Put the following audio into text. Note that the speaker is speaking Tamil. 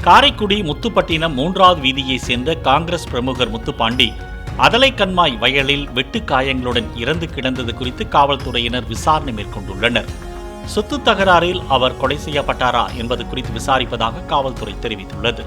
காரைக்குடி முத்துப்பட்டினம் 3வது வீதியை சேர்ந்த காங்கிரஸ் பிரமுகர் முத்துப்பாண்டி அதலை கண்மாய் வயலில் வெட்டு காயங்களுடன் இறந்து கிடந்தது குறித்து காவல்துறையினர் விசாரணை மேற்கொண்டுள்ளனர். சொத்து தகராறில் அவர் கொலை செய்யப்பட்டாரா என்பது குறித்து விசாரிப்பதாக காவல்துறை தெரிவித்துள்ளது.